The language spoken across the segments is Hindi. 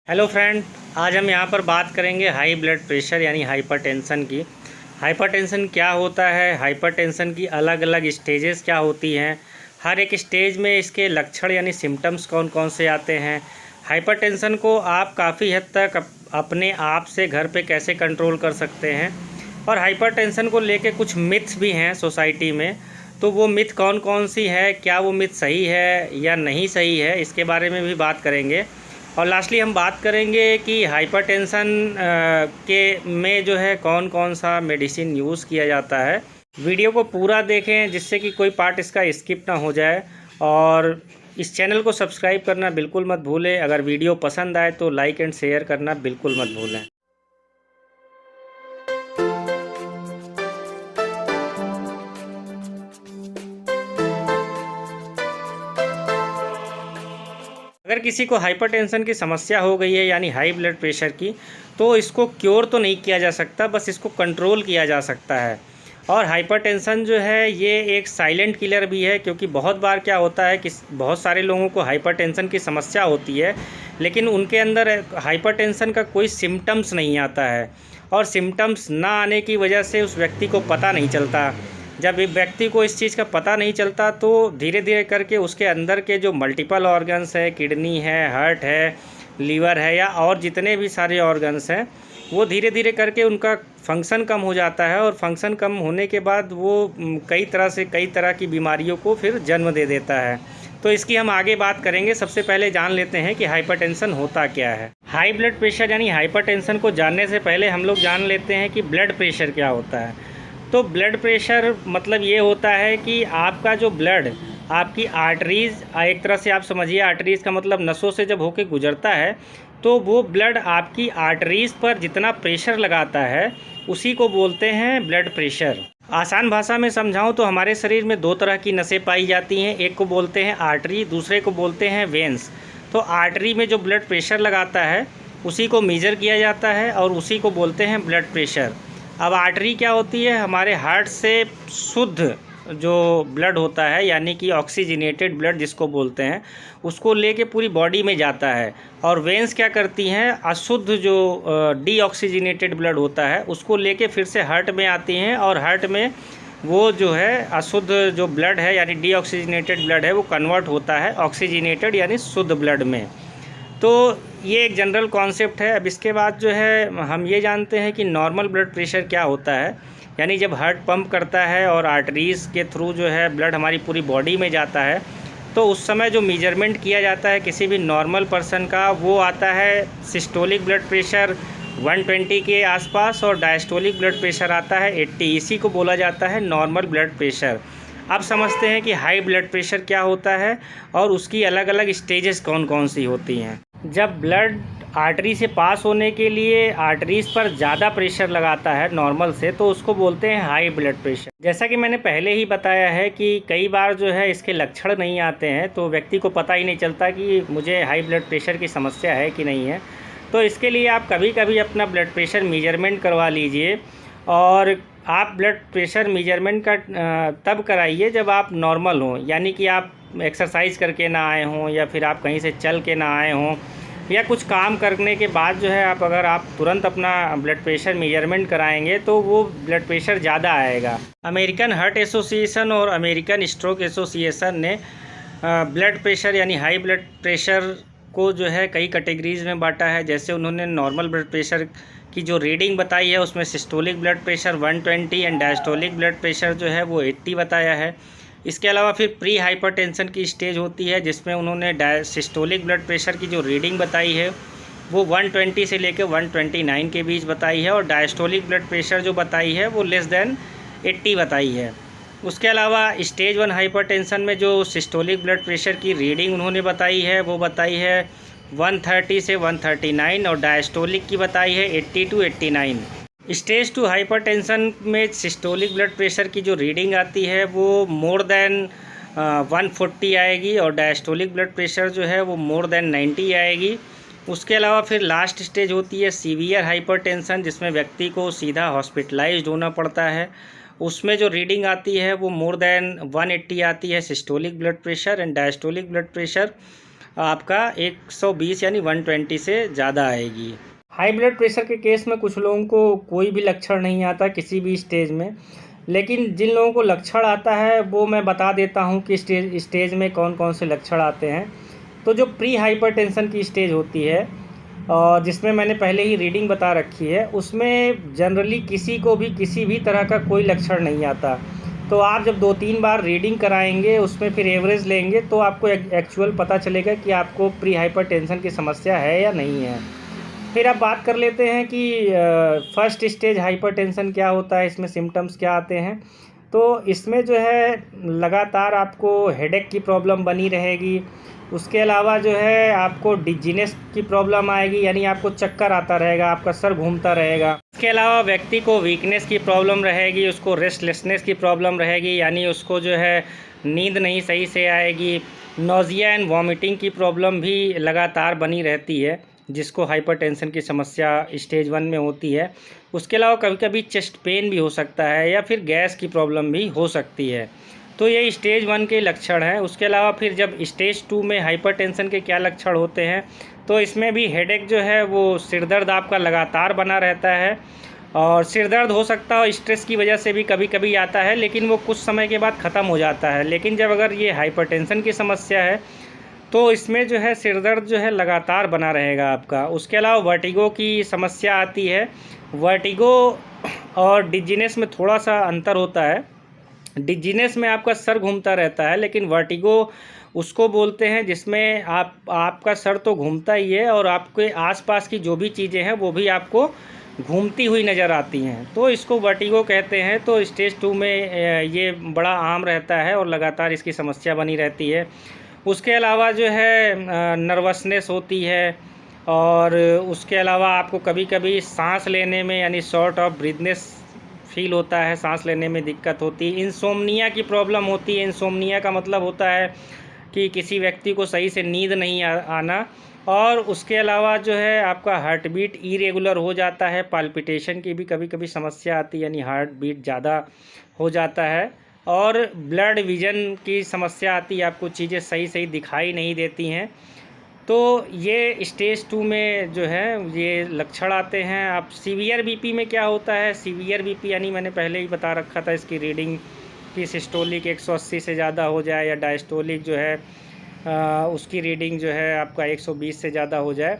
हेलो फ्रेंड, आज हम यहाँ पर बात करेंगे हाई ब्लड प्रेशर यानी हाइपरटेंशन की। हाइपरटेंशन क्या होता है, हाइपरटेंशन की अलग अलग स्टेजेस क्या होती हैं, हर एक स्टेज में इसके लक्षण यानी सिम्टम्स कौन कौन से आते हैं, हाइपरटेंशन को आप काफ़ी हद तक अपने आप से घर पे कैसे कंट्रोल कर सकते हैं, और हाइपरटेंशन को लेके कुछ मिथ्स भी हैं सोसाइटी में। तो वो मिथ कौन कौन सी है, क्या वो मिथ सही है या नहीं सही है, इसके बारे में भी बात करेंगे। और लास्टली हम बात करेंगे कि हाइपरटेंशन के में जो है कौन कौन सा मेडिसिन यूज़ किया जाता है। वीडियो को पूरा देखें जिससे कि कोई पार्ट इसका स्किप ना हो जाए, और इस चैनल को सब्सक्राइब करना बिल्कुल मत भूलें। अगर वीडियो पसंद आए तो लाइक एंड शेयर करना बिल्कुल मत भूलें। अगर किसी को हाइपरटेंशन की समस्या हो गई है यानी हाई ब्लड प्रेशर की, तो इसको क्योर तो नहीं किया जा सकता, बस इसको कंट्रोल किया जा सकता है। और हाइपरटेंशन जो है ये एक साइलेंट किलर भी है, क्योंकि बहुत बार क्या होता है कि बहुत सारे लोगों को हाइपरटेंशन की समस्या होती है लेकिन उनके अंदर हाइपरटेंशन का कोई सिम्टम्स नहीं आता है, और सिम्टम्स ना आने की वजह से उस व्यक्ति को पता नहीं चलता। जब एक व्यक्ति को इस चीज़ का पता नहीं चलता तो धीरे धीरे करके उसके अंदर के जो मल्टीपल ऑर्गन्स है, किडनी है, हार्ट है, लीवर है, या और जितने भी सारे ऑर्गन्स हैं, वो धीरे धीरे करके उनका फंक्शन कम हो जाता है, और फंक्शन कम होने के बाद वो कई तरह की बीमारियों को फिर जन्म दे देता है। तो इसकी हम आगे बात करेंगे। सबसे पहले जान लेते हैं कि हाइपरटेंशन होता क्या है। हाई ब्लड प्रेशर यानी हाइपरटेंशन को जानने से पहले हम लोग जान लेते हैं कि ब्लड प्रेशर क्या होता है। तो ब्लड प्रेशर मतलब ये होता है कि आपका जो ब्लड आपकी आर्टरीज़, एक तरह से आप समझिए आर्टरीज़ का मतलब नसों से जब होके गुजरता है तो वो ब्लड आपकी आर्टरीज़ पर जितना प्रेशर लगाता है उसी को बोलते हैं ब्लड प्रेशर। आसान भाषा में समझाऊं तो हमारे शरीर में दो तरह की नसें पाई जाती हैं, एक को बोलते हैं आर्टरी, दूसरे को बोलते हैं वेंस। तो आर्टरी में जो ब्लड प्रेशर लगाता है उसी को मेजर किया जाता है और उसी को बोलते हैं ब्लड प्रेशर। अब आर्टरी क्या होती है, हमारे हार्ट से शुद्ध जो ब्लड होता है यानी कि ऑक्सीजनेटेड ब्लड जिसको बोलते हैं, उसको लेके पूरी बॉडी में जाता है। और वेंस क्या करती हैं, अशुद्ध जो डीऑक्सीजनेटेड ब्लड होता है उसको लेके फिर से हार्ट में आती हैं, और हार्ट में वो जो है अशुद्ध जो ब्लड है यानी डीऑक्सीजनेटेड ब्लड है वो कन्वर्ट होता है ऑक्सीजनेटेड यानी शुद्ध ब्लड में। तो ये एक जनरल कॉन्सेप्ट है। अब इसके बाद जो है हम ये जानते हैं कि नॉर्मल ब्लड प्रेशर क्या होता है, यानी जब हार्ट पंप करता है और आर्टरीज़ के थ्रू जो है ब्लड हमारी पूरी बॉडी में जाता है, तो उस समय जो मेजरमेंट किया जाता है किसी भी नॉर्मल पर्सन का, वो आता है सिस्टोलिक ब्लड प्रेशर 120 के आसपास, और डायस्टोलिक ब्लड प्रेशर आता है 80। इसी को बोला जाता है नॉर्मल ब्लड प्रेशर। अब समझते हैं कि हाई ब्लड प्रेशर क्या होता है और उसकी अलग अलग स्टेजेस कौन कौन सी होती हैं। जब ब्लड आर्टरी से पास होने के लिए आर्टरीज़ पर ज़्यादा प्रेशर लगाता है नॉर्मल से, तो उसको बोलते हैं हाई ब्लड प्रेशर। जैसा कि मैंने पहले ही बताया है कि कई बार जो है इसके लक्षण नहीं आते हैं, तो व्यक्ति को पता ही नहीं चलता कि मुझे हाई ब्लड प्रेशर की समस्या है कि नहीं है। तो इसके लिए आप कभी कभी अपना ब्लड प्रेशर मेजरमेंट करवा लीजिए, और आप ब्लड प्रेशर मेजरमेंट का तब कराइए जब आप नॉर्मल हों, यानी कि आप एक्सरसाइज करके ना आए हों, या फिर आप कहीं से चल के ना आए हों, या कुछ काम करने के बाद जो है अगर आप तुरंत अपना ब्लड प्रेशर मेजरमेंट कराएंगे तो वो ब्लड प्रेशर ज़्यादा आएगा। अमेरिकन हार्ट एसोसिएशन और अमेरिकन स्ट्रोक एसोसिएशन ने ब्लड प्रेशर यानी हाई ब्लड प्रेशर को जो है कई कैटेगरीज़ में बांटा है। जैसे उन्होंने नॉर्मल ब्लड प्रेशर की जो रीडिंग बताई है उसमें systolic blood pressure 120 and diastolic blood pressure जो है वो 80 बताया है। इसके अलावा फिर प्री हाइपरटेंशन की स्टेज होती है जिसमें उन्होंने सिस्टोलिक ब्लड प्रेशर की जो रीडिंग बताई है वो 120 से लेकर 129 के बीच बताई है, और डायस्टोलिक ब्लड प्रेशर जो बताई है वो लेस देन 80 बताई है। उसके अलावा स्टेज 1 हाइपरटेंशन में जो सिस्टोलिक ब्लड प्रेशर की रीडिंग उन्होंने बताई है वो बताई है 130 से 139, और डायस्टोलिक की बताई है 80 to 89। स्टेज 2 हाइपरटेंशन में सिस्टोलिक ब्लड प्रेशर की जो रीडिंग आती है वो मोर देन 140 आएगी, और डायस्टोलिक ब्लड प्रेशर जो है वो मोर देन 90 आएगी। उसके अलावा फिर लास्ट स्टेज होती है सीवियर हाइपरटेंशन, जिसमें व्यक्ति को सीधा हॉस्पिटलाइज्ड होना पड़ता है। उसमें जो रीडिंग आती है वो मोर देन 180 आती है systolic blood pressure, and diastolic blood pressure आपका 120 यानी 120 से ज़्यादा आएगी। हाई ब्लड प्रेशर के केस में कुछ लोगों को कोई भी लक्षण नहीं आता किसी भी स्टेज में, लेकिन जिन लोगों को लक्षण आता है वो मैं बता देता हूँ कि स्टेज में कौन कौन से लक्षण आते हैं। तो जो प्री हाइपरटेंशन की स्टेज होती है और जिसमें मैंने पहले ही रीडिंग बता रखी है, उसमें जनरली किसी को भी किसी भी तरह का कोई लक्षण नहीं आता। तो आप जब 2-3 बार रीडिंग कराएंगे, उसमें फिर एवरेज लेंगे, तो आपको एक्चुअल पता चलेगा कि आपको प्री हाइपरटेंशन की समस्या है या नहीं है। फिर अब बात कर लेते हैं कि फर्स्ट स्टेज हाइपरटेंशन क्या होता है, इसमें सिम्टम्स क्या आते हैं। तो इसमें जो है लगातार आपको हेडेक की प्रॉब्लम बनी रहेगी। उसके अलावा जो है आपको डिजीनेस की प्रॉब्लम आएगी, यानी आपको चक्कर आता रहेगा, आपका सर घूमता रहेगा। इसके अलावा व्यक्ति को वीकनेस की प्रॉब्लम रहेगी, उसको रेस्टलेसनेस की प्रॉब्लम रहेगी, यानी उसको जो है नींद नहीं सही से आएगी। नोजिया एंड वॉमिटिंग की प्रॉब्लम भी लगातार बनी रहती है, जिसको हाइपरटेंशन की समस्या स्टेज 1 में होती है। उसके अलावा कभी कभी चेस्ट पेन भी हो सकता है या फिर गैस की प्रॉब्लम भी हो सकती है। तो ये स्टेज 1 के लक्षण हैं। उसके अलावा फिर जब स्टेज 2 में हाइपरटेंशन के क्या लक्षण होते हैं, तो इसमें भी हेडेक जो है वो सिरदर्द आपका लगातार बना रहता है, और सिरदर्द हो सकता है स्ट्रेस की वजह से भी कभी कभी आता है, लेकिन वो कुछ समय के बाद ख़त्म हो जाता है। लेकिन जब अगर ये हाइपरटेंशन की समस्या है तो इसमें जो है सिरदर्द जो है लगातार बना रहेगा आपका। उसके अलावा वर्टिगो की समस्या आती है। वर्टिगो और डिजीनेस में थोड़ा सा अंतर होता है। डिजीनेस में आपका सर घूमता रहता है, लेकिन वर्टिगो उसको बोलते हैं जिसमें आपका सर तो घूमता ही है और आपके आसपास की जो भी चीज़ें हैं वो भी आपको घूमती हुई नज़र आती हैं, तो इसको वर्टिगो कहते हैं। तो स्टेज 2 में ये बड़ा आम रहता है और लगातार इसकी समस्या बनी रहती है। उसके अलावा जो है नर्वसनेस होती है, और उसके अलावा आपको कभी कभी सांस लेने में यानी शॉर्ट ऑफ ब्रीथनेस फील होता है, सांस लेने में दिक्कत होती है। इंसोम्निया की प्रॉब्लम होती है। इंसोम्निया का मतलब होता है कि किसी व्यक्ति को सही से नींद नहीं आना, और उसके अलावा जो है आपका हार्ट बीट इरेगुलर हो जाता है। पाल्पिटेशन की भी कभी कभी समस्या आती है, यानी हार्ट बीट ज़्यादा हो जाता है, और ब्लड विजन की समस्या आती है, आपको चीज़ें सही सही दिखाई नहीं देती हैं। तो ये स्टेज 2 में जो है ये लक्षण आते हैं। आप सीवियर बीपी में क्या होता है, सीवियर बीपी यानी मैंने पहले ही बता रखा था इसकी रीडिंग कि सिस्टोलिक 180 से ज़्यादा हो जाए, या डायस्टोलिक जो है उसकी रीडिंग जो है आपका 120 से ज़्यादा हो जाए।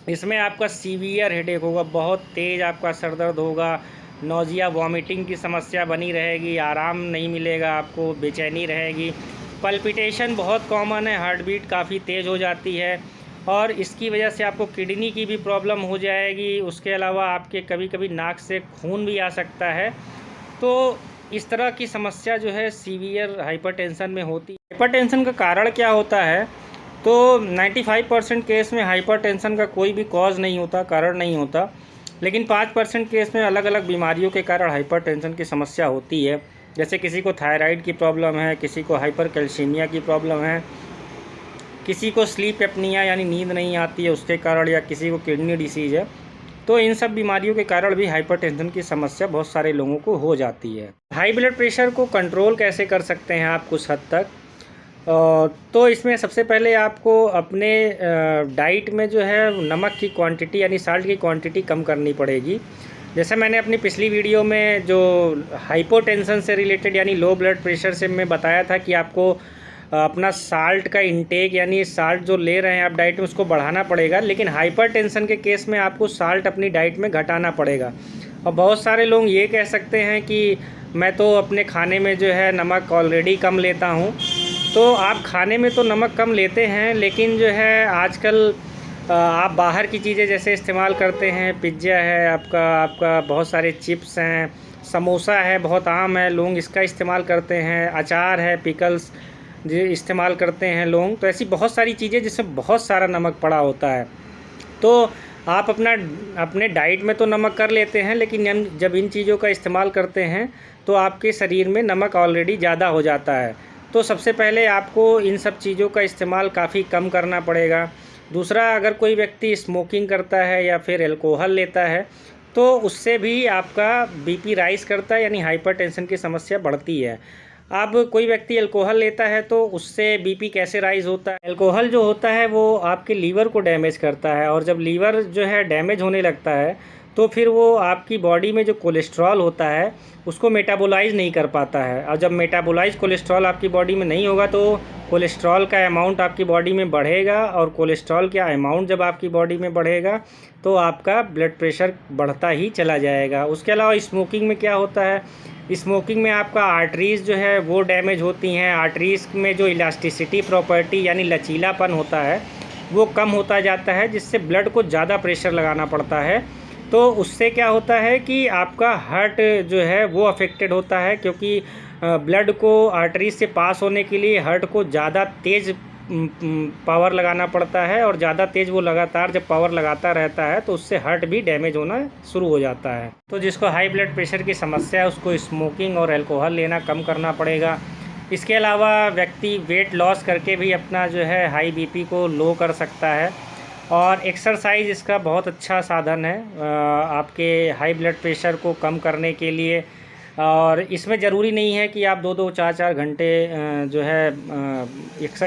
इसमें आपका सीवियर हेडेक होगा, बहुत तेज़ आपका सर दर्द होगा, नोजिया वॉमिटिंग की समस्या बनी रहेगी, आराम नहीं मिलेगा आपको, बेचैनी रहेगी। पल्पिटेशन बहुत कॉमन है, हार्ट बीट काफ़ी तेज़ हो जाती है, और इसकी वजह से आपको किडनी की भी प्रॉब्लम हो जाएगी। उसके अलावा आपके कभी कभी नाक से खून भी आ सकता है। तो इस तरह की समस्या जो है सीवियर हाइपरटेंशन में होती है। हाइपरटेंशन का कारण क्या होता है, तो 95% केस में हाइपरटेंशन का कोई भी कॉज नहीं होता, कारण नहीं होता, लेकिन 5% केस में अलग अलग बीमारियों के कारण हाइपरटेंशन की समस्या होती है। जैसे किसी को थायराइड की प्रॉब्लम है, किसी को हाइपरकैल्सीमिया की प्रॉब्लम है, किसी को स्लीप एपनिया यानी नींद नहीं आती है उसके कारण, या किसी को किडनी डिसीज़ है। तो इन सब बीमारियों के कारण भी हाइपरटेंशन की समस्या बहुत सारे लोगों को हो जाती है। हाई ब्लड प्रेशर को कंट्रोल कैसे कर सकते हैं आप कुछ हद तक, तो इसमें सबसे पहले आपको अपने डाइट में जो है नमक की क्वांटिटी यानी साल्ट की क्वांटिटी कम करनी पड़ेगी। जैसे मैंने अपनी पिछली वीडियो में जो हाइपोटेंशन से रिलेटेड यानी लो ब्लड प्रेशर से मैं बताया था कि आपको अपना साल्ट का इंटेक यानी साल्ट जो ले रहे हैं आप डाइट में उसको बढ़ाना पड़ेगा, लेकिन हाइपरटेंशन के केस में आपको साल्ट अपनी डाइट में घटाना पड़ेगा। और बहुत सारे लोग ये कह सकते हैं कि मैं तो अपने खाने में जो है नमक ऑलरेडी कम लेता हूँ। तो आप खाने में तो नमक कम लेते हैं, लेकिन जो है आजकल आप बाहर की चीज़ें जैसे इस्तेमाल करते हैं, पिज्ज़ा है आपका बहुत सारे चिप्स हैं, समोसा है, बहुत आम है, लोग इसका इस्तेमाल करते हैं, अचार है, पिकल्स जो इस्तेमाल करते हैं लोग। तो ऐसी बहुत सारी चीज़ें जिसमें बहुत सारा नमक पड़ा होता है। तो आप अपने डाइट में तो नमक कर लेते हैं, लेकिन जब इन चीज़ों का इस्तेमाल करते हैं तो आपके शरीर में नमक ऑलरेडी ज़्यादा हो जाता है। तो सबसे पहले आपको इन सब चीज़ों का इस्तेमाल काफ़ी कम करना पड़ेगा। दूसरा, अगर कोई व्यक्ति स्मोकिंग करता है या फिर अल्कोहल लेता है तो उससे भी आपका बीपी राइज़ करता है, यानी हाइपरटेंशन की समस्या बढ़ती है। अब कोई व्यक्ति अल्कोहल लेता है तो उससे बीपी कैसे राइज होता है? अल्कोहल जो होता है वो आपके लीवर को डैमेज करता है, और जब लीवर जो है डैमेज होने लगता है तो फिर वो आपकी बॉडी में जो कोलेस्ट्रॉल होता है उसको मेटाबोलाइज नहीं कर पाता है, और जब मेटाबोलाइज कोलेस्ट्रॉल आपकी बॉडी में नहीं होगा तो कोलेस्ट्रॉल का अमाउंट आपकी बॉडी में बढ़ेगा, और कोलेस्ट्रॉल का अमाउंट जब आपकी बॉडी में बढ़ेगा तो आपका ब्लड प्रेशर बढ़ता ही चला जाएगा। उसके अलावा स्मोकिंग में क्या होता है, स्मोकिंग में आपका आर्टरीज़ जो है वो डैमेज होती हैं। आर्टरीज़ में जो इलास्टिसिटी प्रॉपर्टी यानी लचीलापन होता है वो कम होता जाता है, जिससे ब्लड को ज़्यादा प्रेशर लगाना पड़ता है। तो उससे क्या होता है कि आपका हार्ट जो है वो अफेक्टेड होता है, क्योंकि ब्लड को आर्टरीज से पास होने के लिए हार्ट को ज़्यादा तेज़ पावर लगाना पड़ता है, और ज़्यादा तेज़ वो लगातार जब पावर लगाता रहता है तो उससे हार्ट भी डैमेज होना शुरू हो जाता है। तो जिसको हाई ब्लड प्रेशर की समस्या है उसको स्मोकिंग और अल्कोहल लेना कम करना पड़ेगा। इसके अलावा व्यक्ति वेट लॉस करके भी अपना जो है हाई बीपी को लो कर सकता है, और एक्सरसाइज इसका बहुत अच्छा साधन है आपके हाई ब्लड प्रेशर को कम करने के लिए। और इसमें ज़रूरी नहीं है कि आप 2-2, 4-4 घंटे जो है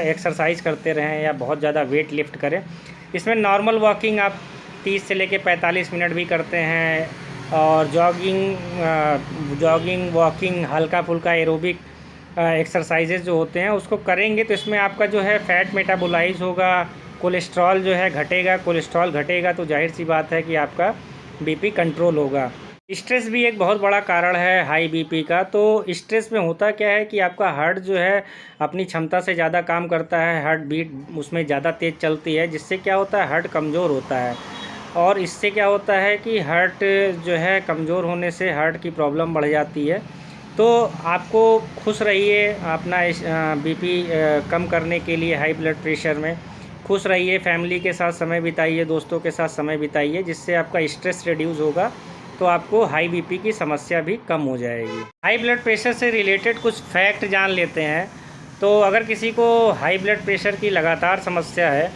एक्सरसाइज करते रहें या बहुत ज़्यादा वेट लिफ्ट करें। इसमें नॉर्मल वॉकिंग आप 30 से लेकर 45 मिनट भी करते हैं, और जॉगिंग वॉकिंग हल्का फुल्का एरोबिक एक्सरसाइजेज जो होते हैं उसको करेंगे तो इसमें आपका जो है फ़ैट मेटाबोलाइज होगा, कोलेस्ट्रॉल जो है घटेगा। कोलेस्ट्रॉल घटेगा तो जाहिर सी बात है कि आपका बीपी कंट्रोल होगा। स्ट्रेस भी एक बहुत बड़ा कारण है हाई बीपी का। तो स्ट्रेस में होता क्या है कि आपका हार्ट जो है अपनी क्षमता से ज़्यादा काम करता है, हार्ट बीट उसमें ज़्यादा तेज़ चलती है, जिससे क्या होता है हार्ट कमज़ोर होता है, और इससे क्या होता है कि हार्ट जो है कमज़ोर होने से हार्ट की प्रॉब्लम बढ़ जाती है। तो आपको खुश रहिए, अपना बीपी कम करने के लिए हाई ब्लड प्रेशर में खुश रहिए, फैमिली के साथ समय बिताइए, दोस्तों के साथ समय बिताइए, जिससे आपका स्ट्रेस रिड्यूस होगा तो आपको हाई बीपी की समस्या भी कम हो जाएगी। हाई ब्लड प्रेशर से रिलेटेड कुछ फैक्ट जान लेते हैं। तो अगर किसी को हाई ब्लड प्रेशर की लगातार समस्या है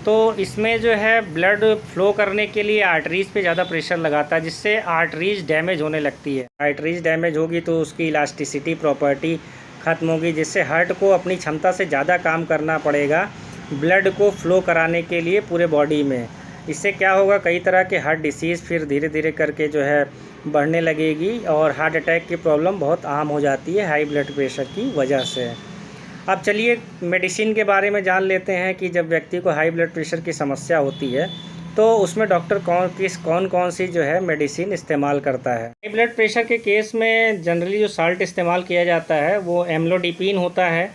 तो इसमें जो है ब्लड फ्लो करने के लिए आर्टरीज़ पे ज़्यादा प्रेशर लगाता है, जिससे आर्टरीज़ डैमेज होने लगती है। आर्टरीज़ डैमेज होगी तो उसकी इलास्टिसिटी प्रॉपर्टी ख़त्म होगी, जिससे हार्ट को अपनी क्षमता से ज़्यादा काम करना पड़ेगा ब्लड को फ्लो कराने के लिए पूरे बॉडी में। इससे क्या होगा, कई तरह के हार्ट डिसीज़ फिर धीरे धीरे करके जो है बढ़ने लगेगी, और हार्ट अटैक की प्रॉब्लम बहुत आम हो जाती है हाई ब्लड प्रेशर की वजह से। अब चलिए मेडिसिन के बारे में जान लेते हैं कि जब व्यक्ति को हाई ब्लड प्रेशर की समस्या होती है तो उसमें डॉक्टर कौन कौन सी जो है मेडिसिन इस्तेमाल करता है। हाई ब्लड प्रेशर के केस में जनरली जो साल्ट इस्तेमाल किया जाता है वो एम्लोडिपिन होता है।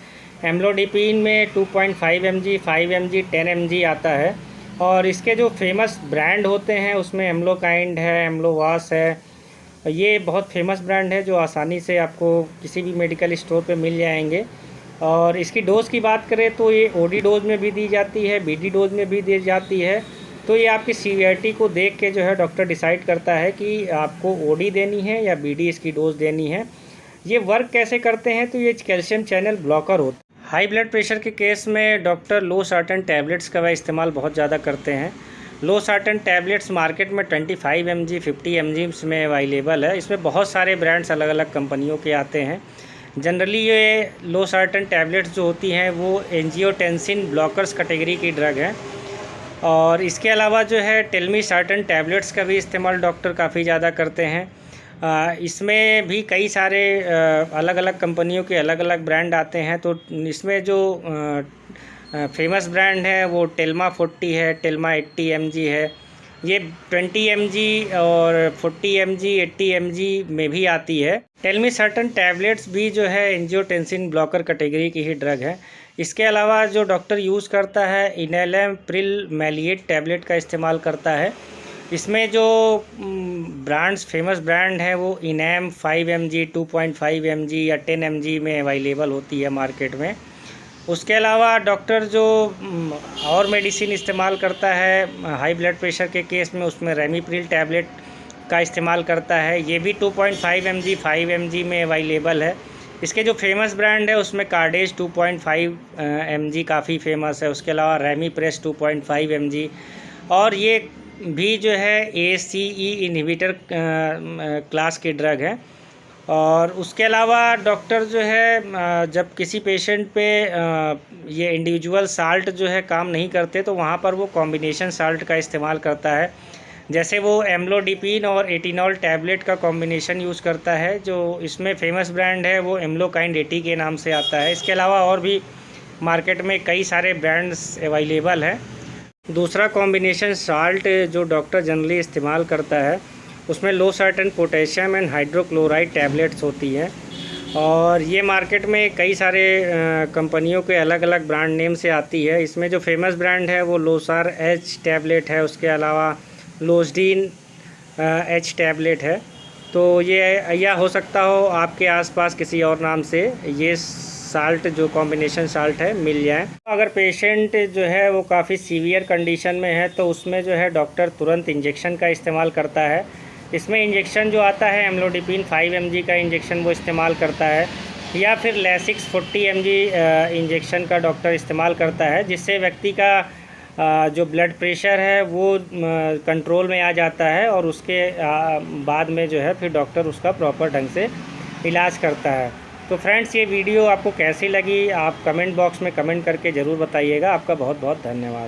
एम्लोडिपिन में 2.5 mg, 5 mg, 10 mg आता है, और इसके जो फेमस ब्रांड होते हैं उसमें एम्लोकाइंड है, एम्लोवास है। ये बहुत फेमस ब्रांड है जो आसानी से आपको किसी भी मेडिकल स्टोर पे मिल जाएंगे। और इसकी डोज़ की बात करें तो ये ओडी डोज में भी दी जाती है, बीडी डोज में भी दी जाती है। तो ये आपकी सीवियरिटी को देख के जो है डॉक्टर डिसाइड करता है कि आपको ओडी देनी है या बीडी इसकी डोज़ देनी है। ये वर्क कैसे करते हैं, तो ये कैल्शियम चैनल ब्लॉकर होता है। हाई ब्लड प्रेशर के केस में डॉक्टर लो सार्टन टैबलेट्स का इस्तेमाल बहुत ज़्यादा करते हैं। लो सार्टन टैबलेट्स मार्केट में 25 mg, 50 mg में अवेलेबल है। इसमें बहुत सारे ब्रांड्स अलग अलग कंपनियों के आते हैं। जनरली ये लो सार्टन टैबलेट्स जो होती हैं वो एंजियोटेंसिन ब्लॉकर्स कैटेगरी की ड्रग है। और इसके अलावा जो है टेल्मिसार्टन टैबलेट्स का भी इस्तेमाल डॉक्टर काफ़ी ज़्यादा करते हैं। इसमें भी कई सारे अलग अलग कंपनियों के अलग अलग ब्रांड आते हैं। तो इसमें जो फेमस ब्रांड है वो टेल्मा 40 है, टेल्मा 80 mg है। ये 20 mg और 40 mg, 80 mg में भी आती है। टेल्मिसार्टन टैबलेट्स भी जो है एंजियोटेंसिन ब्लॉकर कैटेगरी की ही ड्रग है। इसके अलावा जो डॉक्टर यूज़ करता है इनेलैम्प्रिल मैलिएट टैबलेट का इस्तेमाल करता है। इसमें जो ब्रांड्स फेमस ब्रांड है वो इनैम 5 mg, 2.5 mg या 10 mg में अवेलेबल होती है मार्केट में। उसके अलावा डॉक्टर जो और मेडिसिन इस्तेमाल करता है हाई ब्लड प्रेशर के केस में, उसमें रेमिप्रिल टैबलेट का इस्तेमाल करता है। ये भी 2.5 mg, 5 mg में अवेलेबल है। इसके जो फेमस ब्रांड है उसमें कार्डेज 2.5 mg काफ़ी फेमस है। उसके अलावा रेमीप्रेस 2.5 mg, और ये भी जो है ACE इन्हिबिटर क्लास की ड्रग है। और उसके अलावा डॉक्टर जो है जब किसी पेशेंट पे ये इंडिविजुअल साल्ट जो है काम नहीं करते तो वहाँ पर वो कॉम्बिनेशन साल्ट का इस्तेमाल करता है। जैसे वो एम्लोडिपिन और एटिनॉल टैबलेट का कॉम्बिनेशन यूज़ करता है, जो इसमें फेमस ब्रांड है वो एम्लोकाइंड 80 के नाम से आता है। इसके अलावा और भी मार्केट में कई सारे ब्रांड्स अवेलेबल हैं। दूसरा कॉम्बिनेशन साल्ट जो डॉक्टर जनरली इस्तेमाल करता है उसमें losartan potassium and hydrochloride tablets होती हैं, और ये मार्केट में कई सारे कंपनियों के अलग अलग ब्रांड नेम से आती है। इसमें जो फेमस ब्रांड है वो लोसार एच टैबलेट है, उसके अलावा लोस्डीन एच टैबलेट है। तो ये या हो सकता हो आपके आसपास किसी और नाम से ये साल्ट जो कॉम्बिनेशन साल्ट है मिल जाए। अगर पेशेंट जो है वो काफ़ी सीवियर कंडीशन में है तो उसमें जो है डॉक्टर तुरंत इंजेक्शन का इस्तेमाल करता है। इसमें इंजेक्शन जो आता है एम्लोडिपिन 5 mg का इंजेक्शन वो इस्तेमाल करता है, या फिर लेसिक्स 40 mg इंजेक्शन का डॉक्टर इस्तेमाल करता है, जिससे व्यक्ति का जो ब्लड प्रेशर है वो कंट्रोल में आ जाता है, और उसके बाद में जो है फिर डॉक्टर उसका प्रॉपर ढंग से इलाज करता है। तो फ्रेंड्स, ये वीडियो आपको कैसी लगी आप कमेंट बॉक्स में कमेंट करके ज़रूर बताइएगा। आपका बहुत बहुत धन्यवाद।